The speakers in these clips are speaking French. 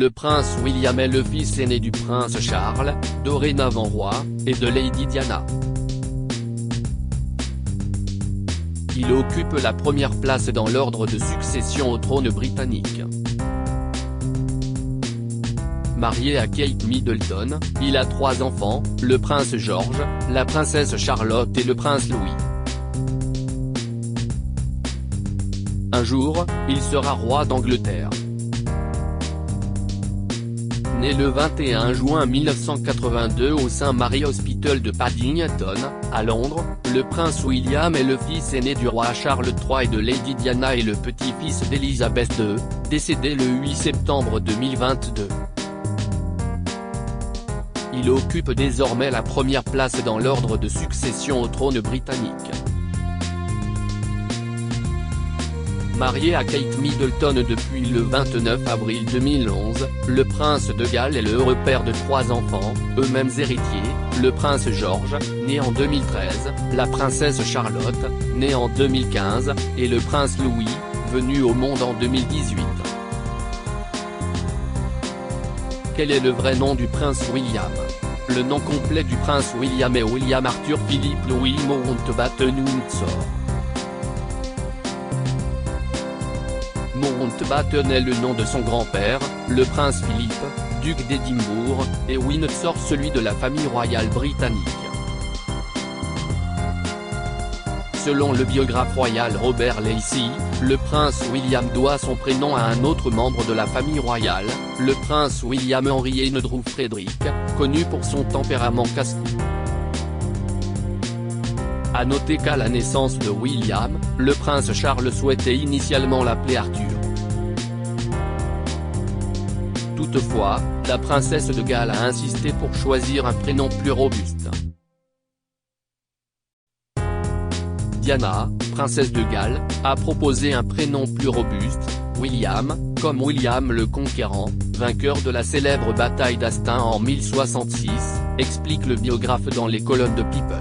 le prince William est le fils aîné du prince Charles, dorénavant roi, et de Lady Diana. Il occupe la première place dans l'ordre de succession au trône britannique. Marié à Kate Middleton, il a 3 enfants, le prince George, la princesse Charlotte et le prince Louis. Un jour, il sera roi d'Angleterre. Né le 21 juin 1982 au St Mary Hospital de Paddington, à Londres, le prince William est le fils aîné du roi Charles III et de Lady Diana et le petit-fils d'Elizabeth II, décédée le 8 septembre 2022. Il occupe désormais la première place dans l'ordre de succession au trône britannique. Marié à Kate Middleton depuis le 29 avril 2011, le prince de Galles est le heureux père de 3 enfants, eux-mêmes héritiers, le prince George, né en 2013, la princesse Charlotte, née en 2015, et le prince Louis, venu au monde en 2018. Quel est le vrai nom du prince William? Le nom complet du prince William est William Arthur Philip Louis Mountbatten-Windsor. Mountbatten est le nom de son grand-père, le prince Philippe, duc d'Édimbourg, et Windsor celui de la famille royale britannique. Selon le biographe royal Robert Lacey, le prince William doit son prénom à un autre membre de la famille royale, le prince William Henry Andrew Frederick, connu pour son tempérament casse-cou. À noter qu'à la naissance de William, le prince Charles souhaitait initialement l'appeler Arthur. Toutefois, la princesse de Galles a insisté pour choisir un prénom plus robuste. Diana, princesse de Galles, a proposé un prénom plus robuste, William, comme William le Conquérant, vainqueur de la célèbre bataille d'Hastings en 1066, explique le biographe dans les colonnes de People.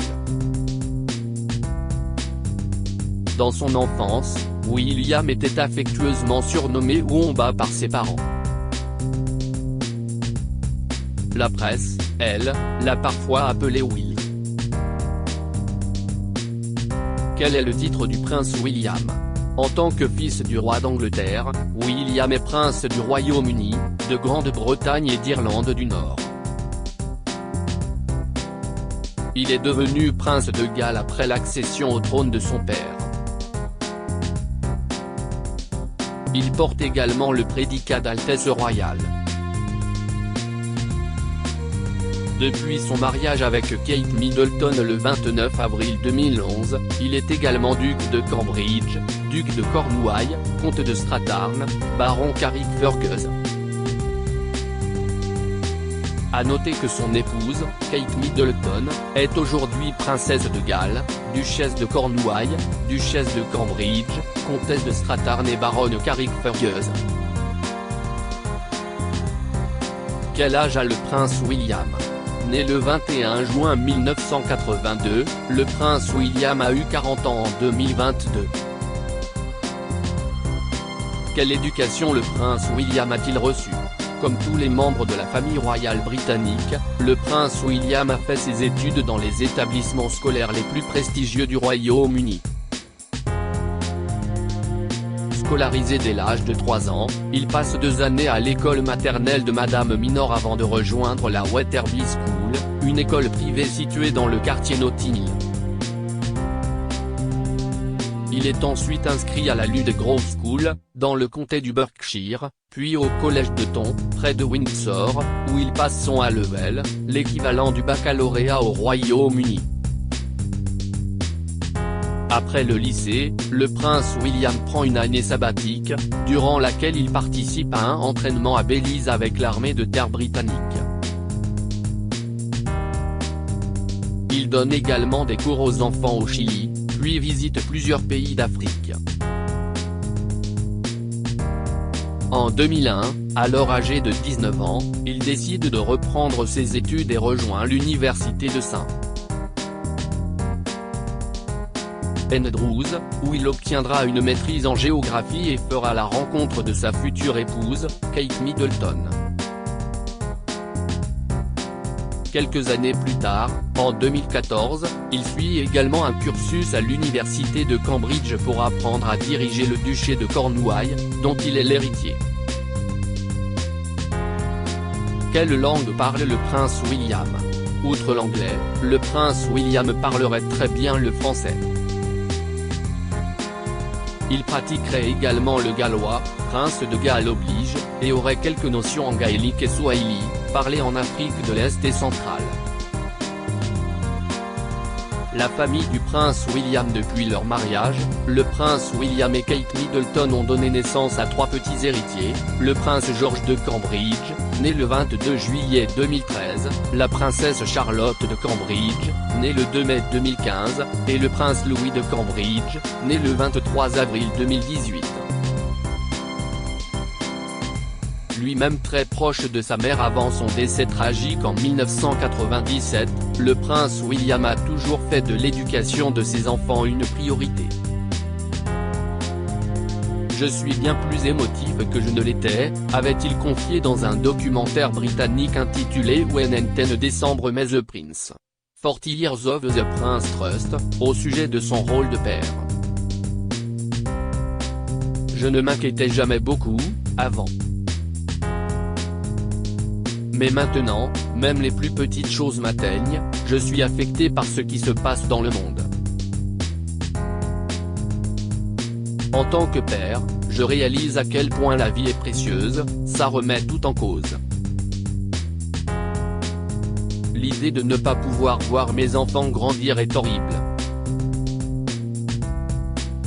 Dans son enfance, William était affectueusement surnommé Womba par ses parents. La presse, elle, l'a parfois appelé Will. Quel est le titre du prince William? En tant que fils du roi d'Angleterre, William est prince du Royaume-Uni, de Grande-Bretagne et d'Irlande du Nord. Il est devenu prince de Galles après l'accession au trône de son père. Il porte également le prédicat d'Altesse royale. Depuis son mariage avec Kate Middleton le 29 avril 2011, il est également duc de Cambridge, duc de Cornouailles, comte de Strathern, baron Carrickfergus. À noter que son épouse, Kate Middleton, est aujourd'hui princesse de Galles, duchesse de Cornouailles, duchesse de Cambridge, comtesse de Strathern et baronne Carrickfergus. Quel âge a le prince William? Né le 21 juin 1982, le prince William a eu 40 ans en 2022. Quelle éducation le prince William a-t-il reçue? Comme tous les membres de la famille royale britannique, le prince William a fait ses études dans les établissements scolaires les plus prestigieux du Royaume-Uni. Scolarisé dès l'âge de 3 ans, il passe 2 années à l'école maternelle de Madame Minor avant de rejoindre la Wetherby School, une école privée située dans le quartier Notting Hill. Il est ensuite inscrit à la Ludgrove School, dans le comté du Berkshire, puis au collège de Taunton, près de Windsor, où il passe son A-level, l'équivalent du baccalauréat au Royaume-Uni. Après le lycée, le prince William prend une année sabbatique, durant laquelle il participe à un entraînement à Belize avec l'armée de terre britannique. Il donne également des cours aux enfants au Chili, puis visite plusieurs pays d'Afrique. En 2001, alors âgé de 19 ans, il décide de reprendre ses études et rejoint l'université de St. Andrews, où il obtiendra une maîtrise en géographie et fera la rencontre de sa future épouse, Kate Middleton. Quelques années plus tard, en 2014, il suit également un cursus à l'université de Cambridge pour apprendre à diriger le duché de Cornouailles, dont il est l'héritier. Quelle langue parle le prince William? Outre l'anglais, le prince William parlerait très bien le français. Il pratiquerait également le gallois, prince de Galles oblige, et aurait quelques notions en gaélique et swahili, parlé en Afrique de l'Est et centrale. La famille du prince William depuis leur mariage, le prince William et Kate Middleton ont donné naissance à 3 petits héritiers, le prince George de Cambridge, né le 22 juillet 2013, la princesse Charlotte de Cambridge, née le 2 mai 2015, et le prince Louis de Cambridge, né le 23 avril 2018. Lui-même très proche de sa mère avant son décès tragique en 1997, le prince William a toujours fait de l'éducation de ses enfants une priorité. Je suis bien plus émotif que je ne l'étais, avait-il confié dans un documentaire britannique intitulé When and 10 December May the Prince. 40 Years of the Prince Trust, au sujet de son rôle de père. Je ne m'inquiétais jamais beaucoup, avant. Mais maintenant, même les plus petites choses m'atteignent, je suis affecté par ce qui se passe dans le monde. En tant que père, je réalise à quel point la vie est précieuse, ça remet tout en cause. L'idée de ne pas pouvoir voir mes enfants grandir est horrible.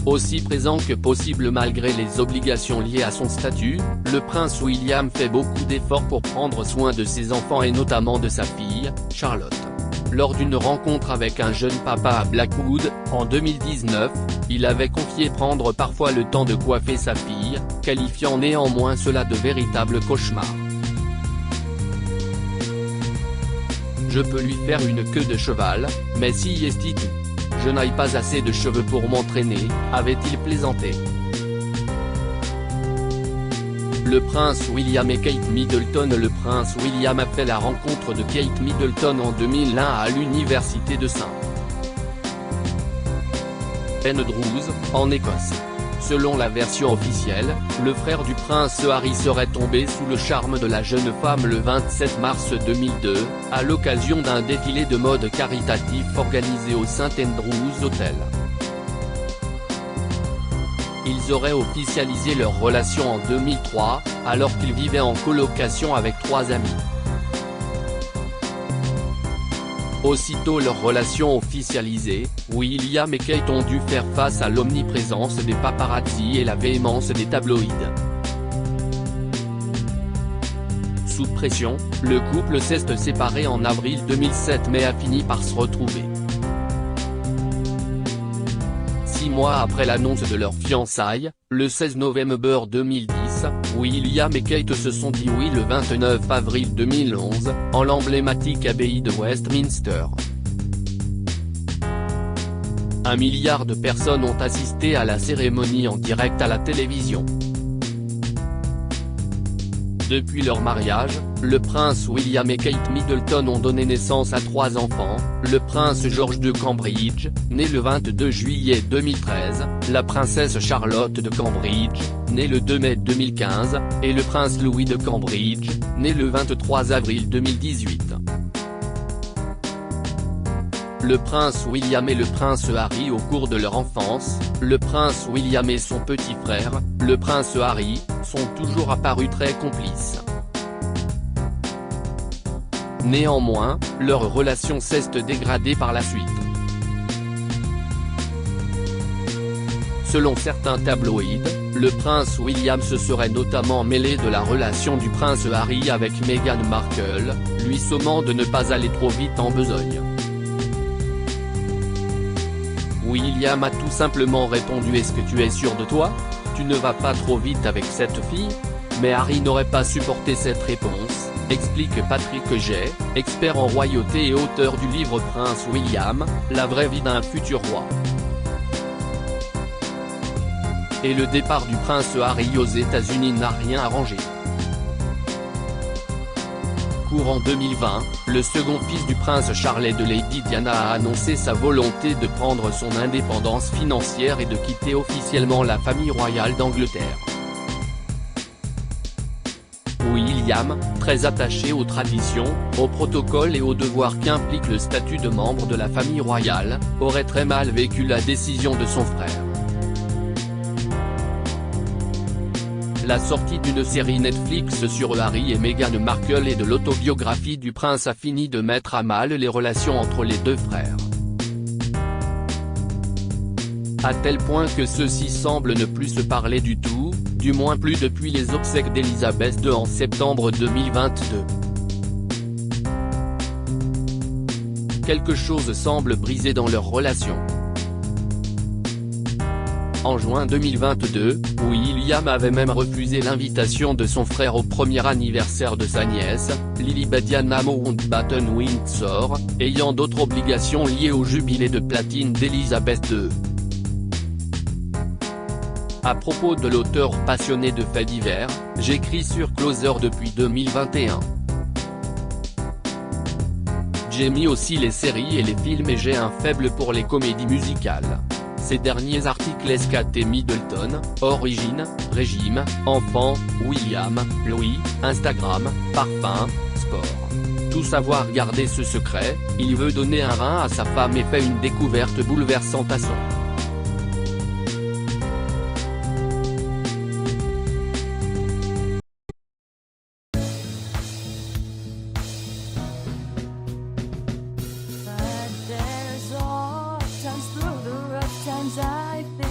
Aussi présent que possible malgré les obligations liées à son statut, le prince William fait beaucoup d'efforts pour prendre soin de ses enfants et notamment de sa fille, Charlotte. Lors d'une rencontre avec un jeune papa à Blackwood, en 2019, il avait confié prendre parfois le temps de coiffer sa fille, qualifiant néanmoins cela de véritable cauchemar. Je peux lui faire une queue de cheval, mais si est-il tout. Je n'ai pas assez de cheveux pour m'entraîner, avait-il plaisanté. Le prince William et Kate Middleton. Le prince William a fait la rencontre de Kate Middleton en 2001 à l'université de St. Andrews, en Écosse. Selon la version officielle, le frère du prince Harry serait tombé sous le charme de la jeune femme le 27 mars 2002, à l'occasion d'un défilé de mode caritatif organisé au St Andrews Hotel. Ils auraient officialisé leur relation en 2003, alors qu'ils vivaient en colocation avec 3 amis. Aussitôt leur relation officialisée, William et Kate ont dû faire face à l'omniprésence des paparazzi et la véhémence des tabloïds. Sous pression, le couple s'est séparé en avril 2007 mais a fini par se retrouver. 6 mois après l'annonce de leur fiançailles, le 16 novembre 2010, William et Kate se sont dit oui le 29 avril 2011, en l'emblématique abbaye de Westminster. 1 milliard de personnes ont assisté à la cérémonie en direct à la télévision. Depuis leur mariage, le prince William et Kate Middleton ont donné naissance à 3 enfants, le prince George de Cambridge, né le 22 juillet 2013, la princesse Charlotte de Cambridge, née le 2 mai 2015, et le prince Louis de Cambridge, né le 23 avril 2018. Le prince William et le prince Harry. Au cours de leur enfance, le prince William et son petit frère, le prince Harry, sont toujours apparus très complices. Néanmoins, leur relation s'est dégradée par la suite. Selon certains tabloïds, le prince William se serait notamment mêlé de la relation du prince Harry avec Meghan Markle, lui sommant de ne pas aller trop vite en besogne. William a tout simplement répondu: est-ce que tu es sûr de toi? Tu ne vas pas trop vite avec cette fille? Mais Harry n'aurait pas supporté cette réponse, explique Patrick Jay, expert en royauté et auteur du livre Prince William, la vraie vie d'un futur roi. Et le départ du prince Harry aux États-Unis n'a rien arrangé. Courant 2020, le second fils du prince Charles et de Lady Diana a annoncé sa volonté de prendre son indépendance financière et de quitter officiellement la famille royale d'Angleterre. William, très attaché aux traditions, au protocole et aux devoirs qu'implique le statut de membre de la famille royale, aurait très mal vécu la décision de son frère. La sortie d'une série Netflix sur Harry et Meghan Markle et de l'autobiographie du prince a fini de mettre à mal les relations entre les deux frères. À tel point que ceux-ci semblent ne plus se parler du tout, du moins plus depuis les obsèques d'Elisabeth II en septembre 2022. Quelque chose semble briser dans leur relation. En juin 2022, William avait même refusé l'invitation de son frère au premier anniversaire de sa nièce, Lilibet Diana Mountbatten-Windsor, ayant d'autres obligations liées au jubilé de platine d'Elisabeth II. À propos de l'auteur passionné de faits divers, j'écris sur Closer depuis 2021. J'aime aussi les séries et les films et j'ai un faible pour les comédies musicales. Ces derniers articles SKT Middleton, Origine, Régime, Enfant, William, Louis, Instagram, Parfum, Sport. Tout savoir garder ce secret, il veut donner un rein à sa femme et fait une découverte bouleversante à son. But there's all times through the rough times I feel